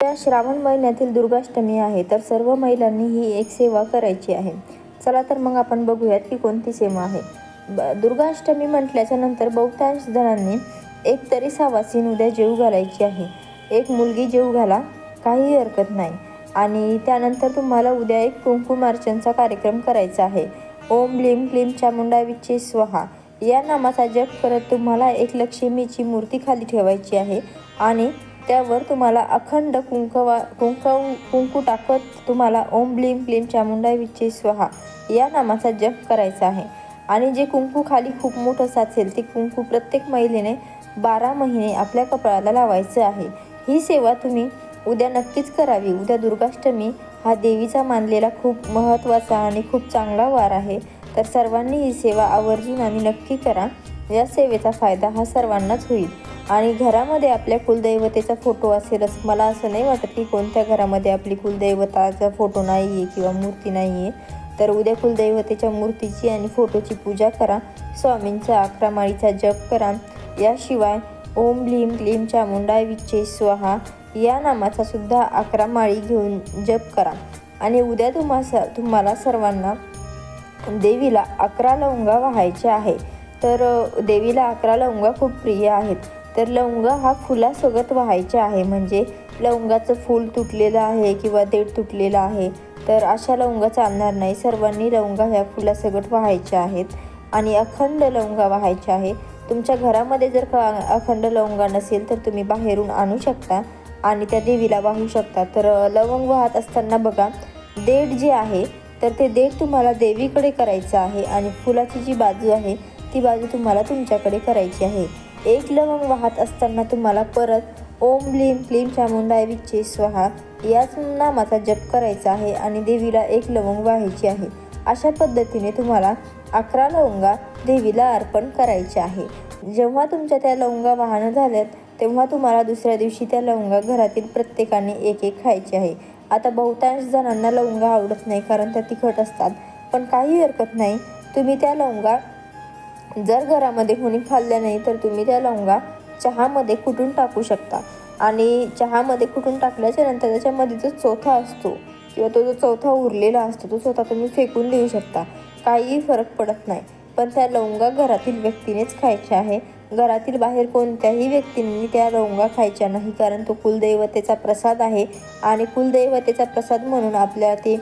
या श्रावण महिन्यातील दुर्गाष्टमी आहे, तर सर्व महिलांनी ही एक सेवा करायची आहे। चला तर मग आपण बघूयात की कोणती सेवा आहे। दुर्गाष्टमी म्हटल्याच्या नंतर बहुतांश जणांनी एक तरी सावासीन उद्या जेवू घालायची आहे। एक मुलगी जेवू घाला, काही हरकत नाही। आणि त्यानंतर तुम्हाला उद्या एक कुंकुमार्चनचा कार्यक्रम करायचा आहे। ओम लीम क्लीम चामुंडा विच्चे स्वाहा या नामाचा जप करत तुम्हाला एक लक्ष्मीची मूर्ती खाली ठेवायची आहे आणि त्यावर तुम्हाला अखंड कुंकू टाकत तुम्हाला ओम ब्लीम क्लीम चामुंडा विच्चे स्वाहा या नामाचा जप करायचा आहे। आणि जे कुंकू खाली खूप मोठं साचेल ते कुंकू प्रत्येक महिलेने 12 महिने आपल्या कपाळाला लावायचं आहे। ही सेवा तुम्ही उद्या नक्कीच करावी। उद्या दुर्गाष्टमी हा देवीचा मानलेला खूप महत्त्वाचा आणि खूप चांगला वार आहे, तर सर्वांनी ही सेवा आवर्जून आणि नक्की करा। या सेवेचा फायदा हा सर्वांनाच होईल। आणि घरामध्ये आपल्या कुलदैवतेचा फोटो असेलच, मला असं नाही वाटत की कोणत्या घरामध्ये आपली कुलदैवताचा फोटो नाही आहे किंवा मूर्ती नाही आहे, तर उद्या कुलदैवतेच्या मूर्तीची आणि फोटोची पूजा करा। स्वामींचा 11 माळीचा जप करा। याशिवाय ओम लीम क्लीम चामुंडा विच्चे स्वाहा या नामाचा सुद्धा 11 माळी घेऊन जप करा। आणि उद्या तुम्हाला सर्वांना देवीला 11 लवंगा वाहायच्या आहे। तर देवीला 11 लवंगा खूप प्रिय आहेत, तर लवंगा हा फुलासोबत वाहायचा आहे। म्हणजे लवंगाचं फूल तुटलेलं आहे किंवा देठ तुटलेलं आहे, तर अशा लवंगा चालणार नाही। सर्वांनी लवंगा ह्या फुलासोबत वाहायच्या आहेत आणि अखंड लवंगा वाहायच्या आहे। तुमच्या घरामध्ये जर का अखंड लवंगा नसेल तर तुम्ही बाहेरून आणू शकता आणि त्या देवीला वाहू शकता। तर लवंग वाहत असताना बघा, देठ जे आहे तर ते देठ तुम्हाला देवीकडे करायचं आहे आणि फुलाची जी बाजू आहे ती बाजू तुम्हाला तुमच्याकडे करायची आहे। एक लवंग वाहत असताना तुम्हाला परत ओम लीम क्लीम चामुंडा विच्चे स्वाहा याच नामाचा जप करायचा आहे आणि देवीला एक लवंग वाहायची आहे। अशा पद्धतीने तुम्हाला 11 लवंगा देवीला अर्पण करायचे आहे। जेव्हा तुमच्या त्या लवंगा वाहन झाल्यात तेव्हा तुम्हाला दुसऱ्या दिवशी त्या लवंगा घरातील प्रत्येकाने एक एक खायची आहे। आता बहुतांश जणांना लवंगा आवडत नाही कारण त्या तिखट असतात, पण काही हरकत नाही। तुम्ही त्या लवंगा जर घरामध्ये कोणी खाल्ल्या नाही तर तुम्ही त्या लवंगा चहामध्ये कुटून टाकू शकता आणि चहामध्ये कुटून टाकल्याच्या नंतर त्याच्यामध्ये जो चौथा असतो किंवा तो जो चौथा उरलेला असतो तो स्वतः तुम्ही फेकून देऊ शकता, काहीही फरक पडत नाही। पण त्या लवंगा घरातील व्यक्तीनेच खायच्या आहे। घरातील बाहेर कोणत्याही व्यक्तींनी त्या लवंगा खायच्या नाही, कारण तो कुलदैवतेचा प्रसाद आहे आणि कुलदैवतेचा प्रसाद म्हणून आपल्याला ते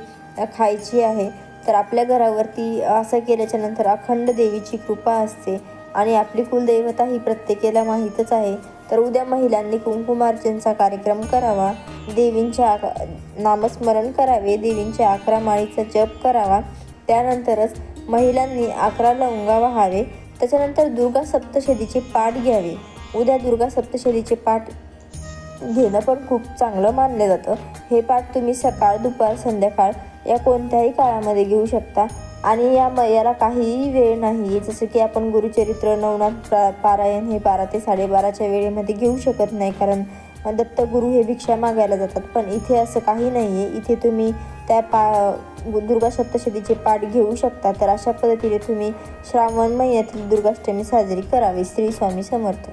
खायची आहे। तर आपल्या घरावरती असं केल्याच्या नंतर अखंड देवीची कृपा असते आणि आपली कुलदैवता ही प्रत्येकाला माहीतच आहे। तर उद्या महिलांनी कुंकुमार्चनचा कार्यक्रम करावा, देवींचे नामस्मरण करावे, देवींच्या 11 माळीचा जप करावा। त्यानंतरच महिलांनी 11 लवंगा वाहावे। त्याच्यानंतर दुर्गा सप्तशतीचे पाठ घ्यावे। उद्या दुर्गा सप्तशतीचे पाठ घेणं पण खूप चांगलं मानलं जातं। हे पाठ तुम्ही सकाळ, दुपार, संध्याकाळ या कोणत्याही काळामध्ये घेऊ शकता आणि याला काहीही वेळ नाही। जसं की आपण गुरुचरित्र, नवनाथ पारायण हे 12 ते 12:30च्या वेळेमध्ये घेऊ शकत नाही, कारण दत्तगुरू हे भिक्षा मागायला जातात। पण इथे असं काही नाही आहे, इथे तुम्ही त्या दुर्गा सप्तशतीचे पाठ घेऊ शकता। तर अशा पद्धतीने तुम्ही श्रावण महिन्यातील दुर्गाष्टमी साजरी करावी। श्री स्वामी समर्थ।